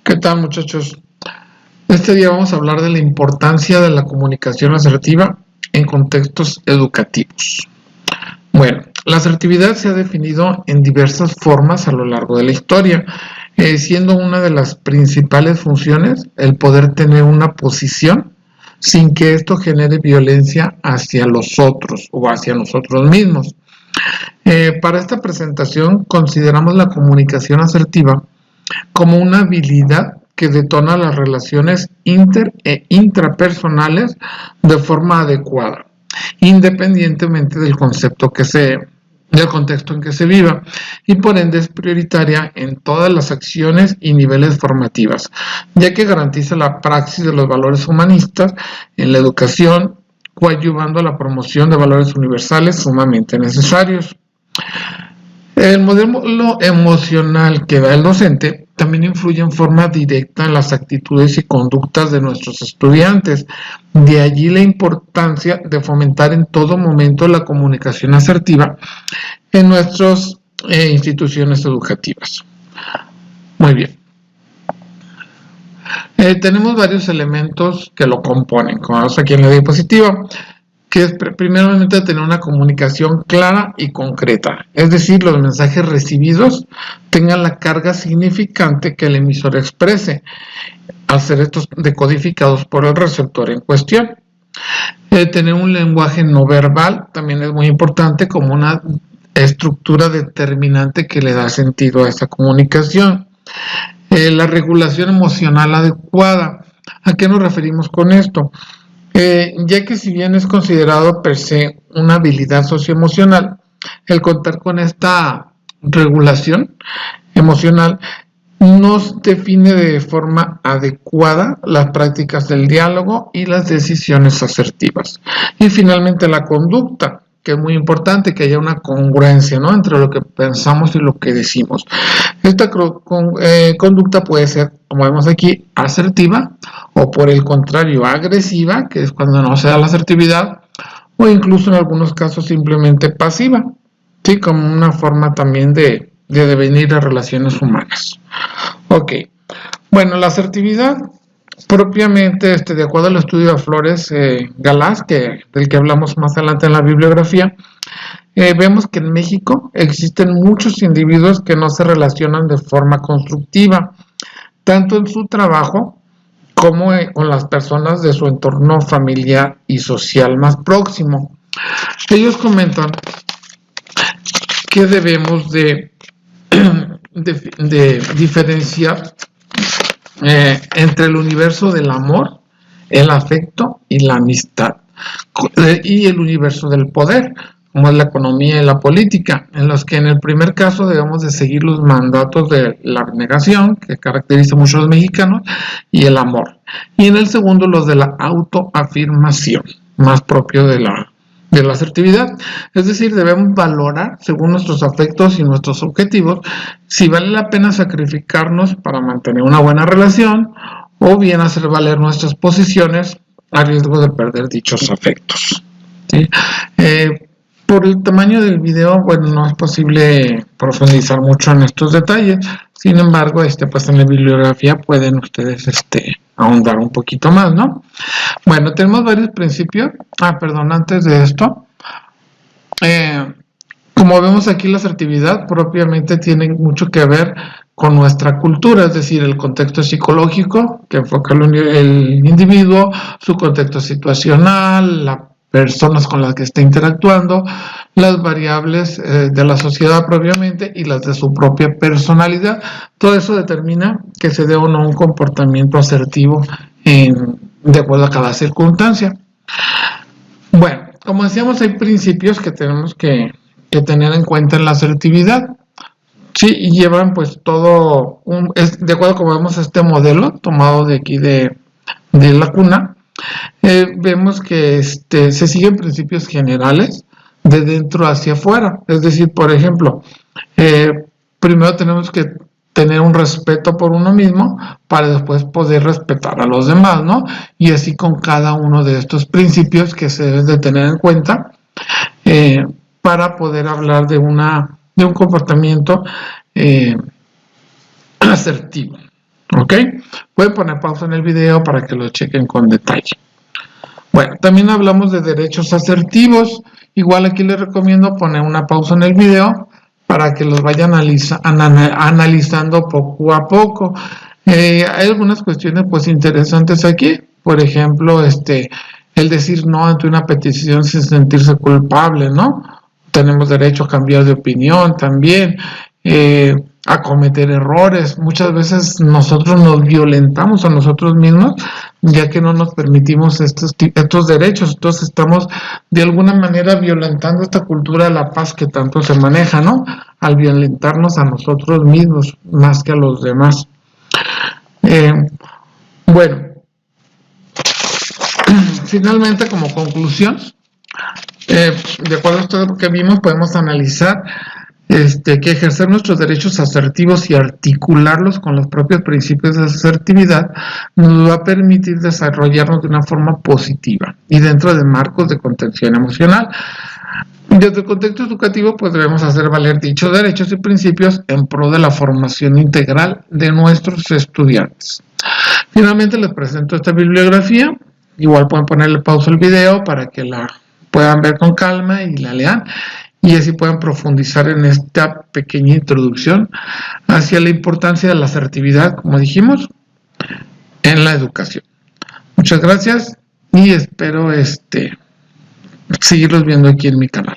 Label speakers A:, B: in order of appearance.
A: ¿Qué tal, muchachos? Este día vamos a hablar de la importancia de la comunicación asertiva en contextos educativos. Bueno, la asertividad se ha definido en diversas formas a lo largo de la historia, siendo una de las principales funciones el poder tener una posición sin que esto genere violencia hacia los otros o hacia nosotros mismos. Para esta presentación consideramos la comunicación asertiva como una habilidad que detona las relaciones inter e intrapersonales de forma adecuada, independientemente del del contexto en que se viva, y por ende es prioritaria en todas las acciones y niveles formativas, ya que garantiza la praxis de los valores humanistas en la educación, coadyuvando a la promoción de valores universales sumamente necesarios. El modelo emocional que da el docente también influye en forma directa en las actitudes y conductas de nuestros estudiantes. De allí la importancia de fomentar en todo momento la comunicación asertiva en nuestras instituciones educativas. Muy bien. Tenemos varios elementos que lo componen, como vemos aquí en la diapositiva, que es primeramente tener una comunicación clara y concreta, es decir, los mensajes recibidos tengan la carga significante que el emisor exprese, al ser estos decodificados por el receptor en cuestión. Tener un lenguaje no verbal también es muy importante como una estructura determinante que le da sentido a esta comunicación. La regulación emocional adecuada. ¿A qué nos referimos con esto? Ya que si bien es considerado per se una habilidad socioemocional, el contar con esta regulación emocional nos define de forma adecuada las prácticas del diálogo y las decisiones asertivas. Y finalmente la conducta, que es muy importante que haya una congruencia, ¿no?, entre lo que pensamos y lo que decimos. Esta conducta puede ser, como vemos aquí, asertiva o por el contrario agresiva, que es cuando no se da la asertividad, o incluso en algunos casos simplemente pasiva, ¿sí?, como una forma también de devenir de relaciones humanas. Ok, bueno, la asertividad propiamente, de acuerdo al estudio de Flores Galás, del que hablamos más adelante en la bibliografía, vemos que en México existen muchos individuos que no se relacionan de forma constructiva, tanto en su trabajo como con las personas de su entorno familiar y social más próximo. Ellos comentan que debemos de diferenciar entre el universo del amor, el afecto y la amistad, y el universo del poder, como es la economía y la política, en los que en el primer caso debemos de seguir los mandatos de la abnegación, que caracteriza mucho a los mexicanos, y el amor, y en el segundo los de la autoafirmación, más propio de la asertividad. Es decir, debemos valorar según nuestros afectos y nuestros objetivos si vale la pena sacrificarnos para mantener una buena relación o bien hacer valer nuestras posiciones a riesgo de perder dichos afectos, ¿sí? Por el tamaño del video, bueno, no es posible profundizar mucho en estos detalles. Sin embargo, pues en la bibliografía pueden ustedes ahondar un poquito más, ¿no? Bueno, tenemos varios principios. Antes de esto, como vemos aquí, la asertividad propiamente tiene mucho que ver con nuestra cultura, es decir, el contexto psicológico que enfoca el individuo, su contexto situacional, las personas con las que está interactuando, las variables de la sociedad propiamente y las de su propia personalidad. Todo eso determina que se dé o no un comportamiento asertivo de acuerdo a cada circunstancia. Bueno, como decíamos, hay principios que tenemos que tener en cuenta en la asertividad. Sí, y llevan pues todo, de acuerdo como vemos este modelo tomado de aquí de la cuna, vemos que se siguen principios generales de dentro hacia afuera. Es decir, por ejemplo, primero tenemos que tener un respeto por uno mismo para después poder respetar a los demás, ¿no? Y así con cada uno de estos principios que se deben de tener en cuenta para poder hablar de un comportamiento asertivo. ¿Ok? Pueden poner pausa en el video para que lo chequen con detalle. Bueno, también hablamos de derechos asertivos. Igual aquí les recomiendo poner una pausa en el video para que los vayan analizando poco a poco. Hay algunas cuestiones pues interesantes aquí. Por ejemplo, el decir no ante una petición sin sentirse culpable, ¿no? Tenemos derecho a cambiar de opinión también. A cometer errores. Muchas veces nosotros nos violentamos a nosotros mismos, ya que no nos permitimos estos derechos. Entonces estamos de alguna manera violentando esta cultura de la paz que tanto se maneja, ¿no? Al violentarnos a nosotros mismos más que a los demás. Bueno, finalmente, como conclusión, de acuerdo a esto que vimos, podemos analizar que ejercer nuestros derechos asertivos y articularlos con los propios principios de asertividad nos va a permitir desarrollarnos de una forma positiva y dentro de marcos de contención emocional. Desde el contexto educativo, pues debemos hacer valer dichos derechos y principios en pro de la formación integral de nuestros estudiantes. Finalmente les presento esta bibliografía. Igual pueden ponerle pausa al video para que la puedan ver con calma y la lean, y así pueden profundizar en esta pequeña introducción hacia la importancia de la asertividad, como dijimos, en la educación. Muchas gracias y espero seguirlos viendo aquí en mi canal.